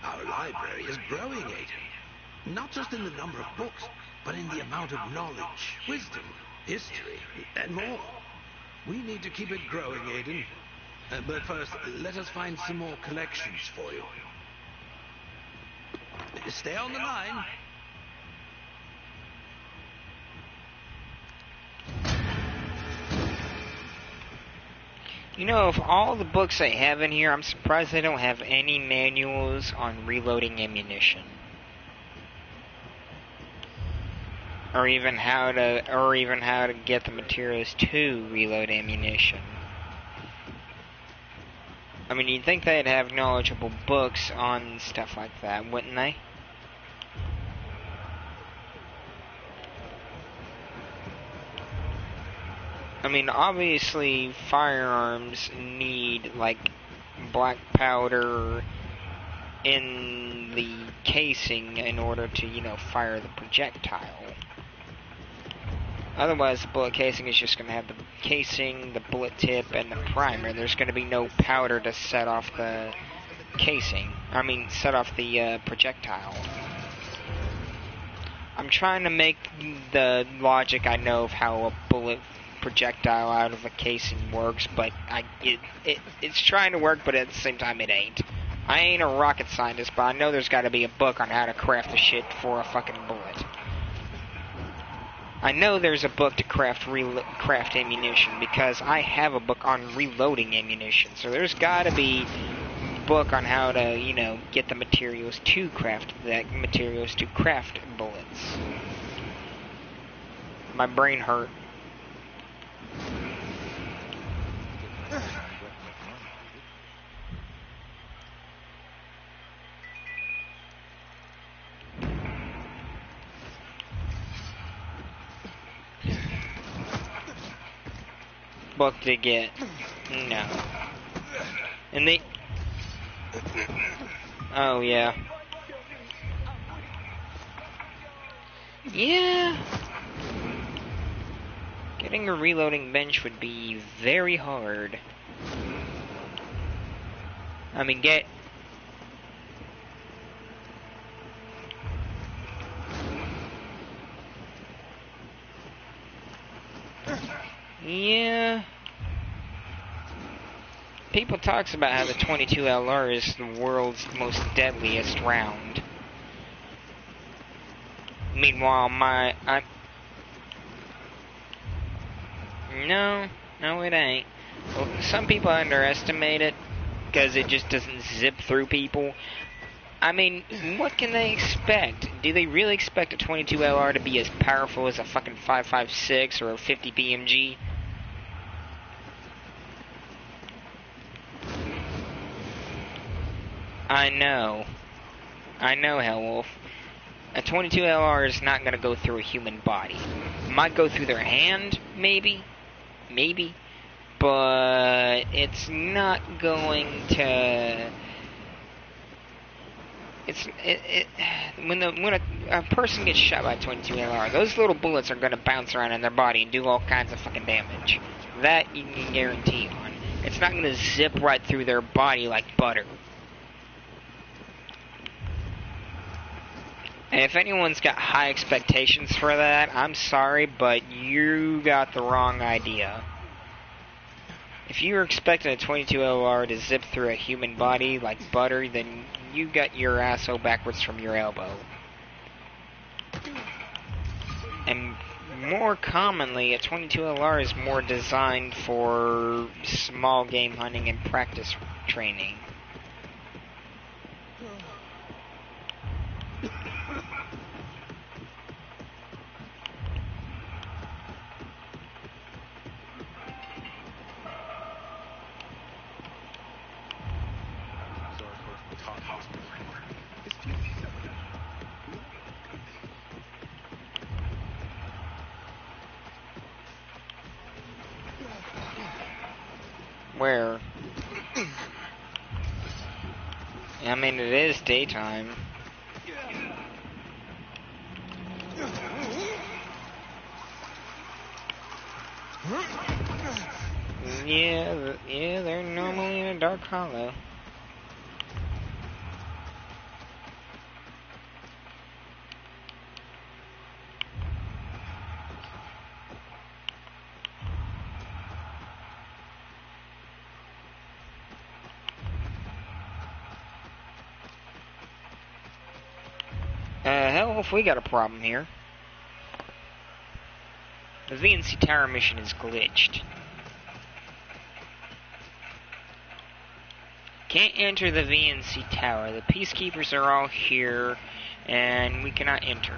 Our library is growing, Aiden. Not just in the number of books, but in the amount of knowledge, wisdom, history, and more. We need to keep it growing, Aiden. But first, let us find some more collections for you. Stay on the line. You know, of all the books I have in here, I'm surprised they don't have any manuals on reloading ammunition. Or even how to get the materials to reload ammunition. I mean, you'd think they'd have knowledgeable books on stuff like that, wouldn't they? I mean, obviously, firearms need, like, black powder in the casing in order to, you know, fire the projectile. Otherwise, the bullet casing is just going to have the casing, the bullet tip, and the primer. There's going to be no powder to set off the casing. I mean, set off the projectile. I'm trying to make the logic I know of how a bullet projectile out of a casing works, but it's trying to work, but at the same time it ain't. I ain't a rocket scientist, but I know there's got to be a book on how to craft the shit for a fucking bullet. I know there's a book to craft ammunition because I have a book on reloading ammunition, so there's got to be a book on how to, you know, get the materials to craft bullets. My brain hurt. Book to get. No. And they... Oh, yeah. Yeah. Getting a reloading bench would be very hard. I mean, yeah. People talks about how the 22 LR is the world's most deadliest round. Meanwhile, No, it ain't. Well, some people underestimate it because it just doesn't zip through people. I mean, what can they expect? Do they really expect a 22 LR to be as powerful as a fucking 5.56 or a 50 BMG? I know, Hellwolf. A 22 LR is not going to go through a human body. It might go through their hand, maybe, but it's not going to. When a person gets shot by a 22 LR, those little bullets are going to bounce around in their body and do all kinds of fucking damage. That you can guarantee on. It's not going to zip right through their body like butter. And if anyone's got high expectations for that, I'm sorry, but you got the wrong idea. If you were expecting a 22 LR to zip through a human body like butter, then you got your asshole backwards from your elbow. And more commonly, a 22 LR is more designed for small game hunting and practice training. Where? I mean, it is daytime. Yeah, they're normally in a dark hollow. Hell if we got a problem here. The VNC Tower mission is glitched. Can't enter the VNC Tower. The Peacekeepers are all here, and we cannot enter.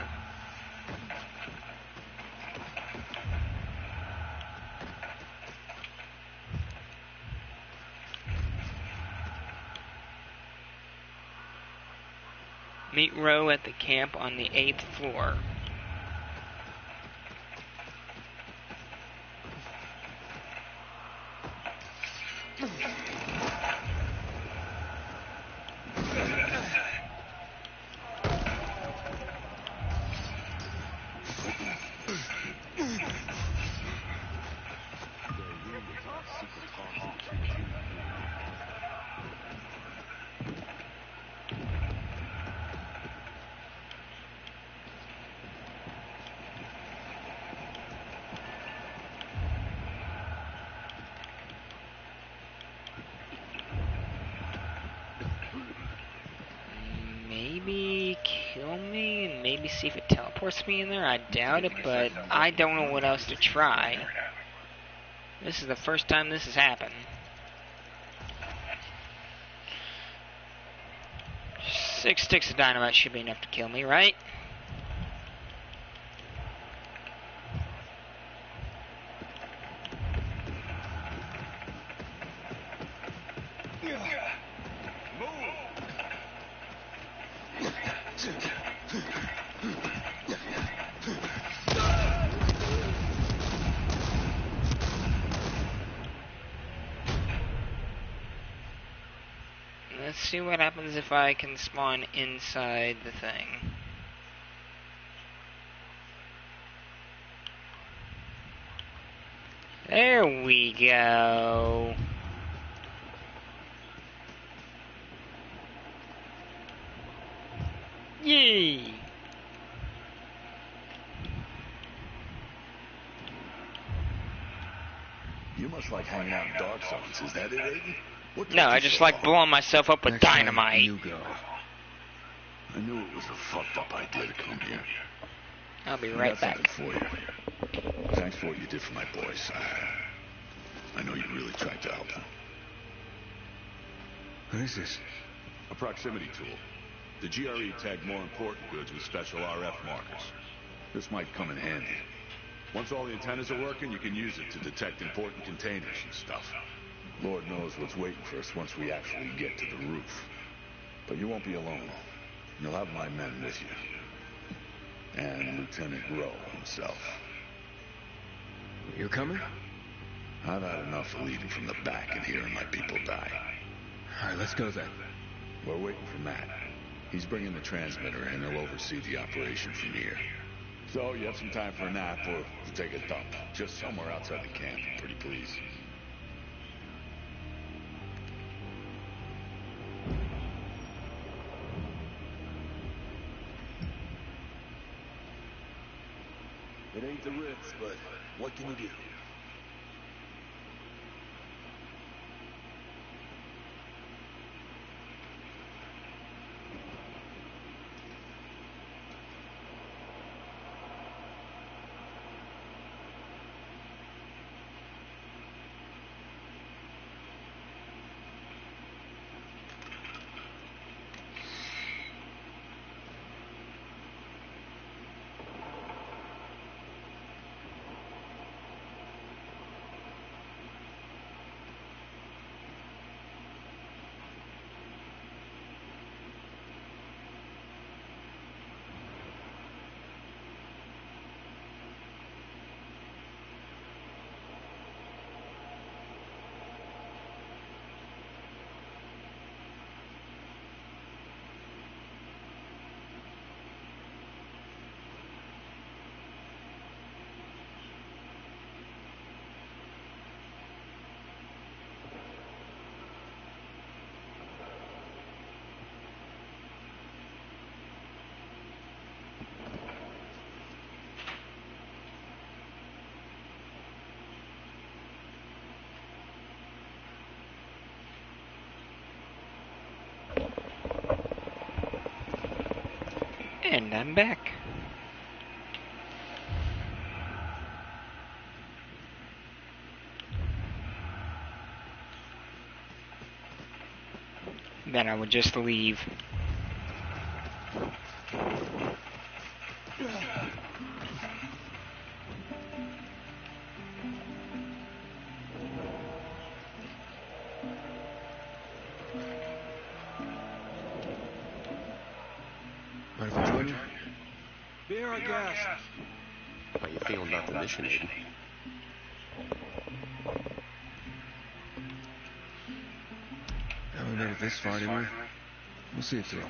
Meet Roe at the camp on the 8th floor. Maybe kill me and maybe see if it teleports me in there. I doubt it, but I don't know what else to try. This is the first time this has happened. 6 sticks of dynamite should be enough to kill me, right? Let's see what happens if I can spawn inside the thing. There we go. Yay! You must like hanging out in dark zones. Is that it, Aiden? No, I just like blowing myself up with dynamite. You go. I knew it was a fucked up idea to come here. I'll be right back. For you. Thanks for what you did for my boys. I know you really tried to help them. What is this? A proximity tool. The GRE tagged more important goods with special RF markers. This might come in handy. Once all the antennas are working, you can use it to detect important containers and stuff. Lord knows what's waiting for us once we actually get to the roof. But you won't be alone. You'll have my men with you. And Lieutenant Rowe himself. You're coming? I've had enough of leading from the back and hearing my people die. Alright, let's go then. We're waiting for Matt. He's bringing the transmitter and he'll oversee the operation from here. So you have some time for a nap or to take a dump. Just somewhere outside the camp, pretty please. It ain't the Ritz, but what can you do? And I'm back. Then I would just leave. Mind if I join you? Be our guest. How you feel about the mission, Aiden? Now we made it this far, didn't we? We'll see it through.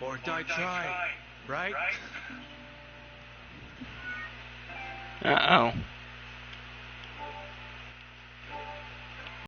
Or die trying, right? Uh-oh.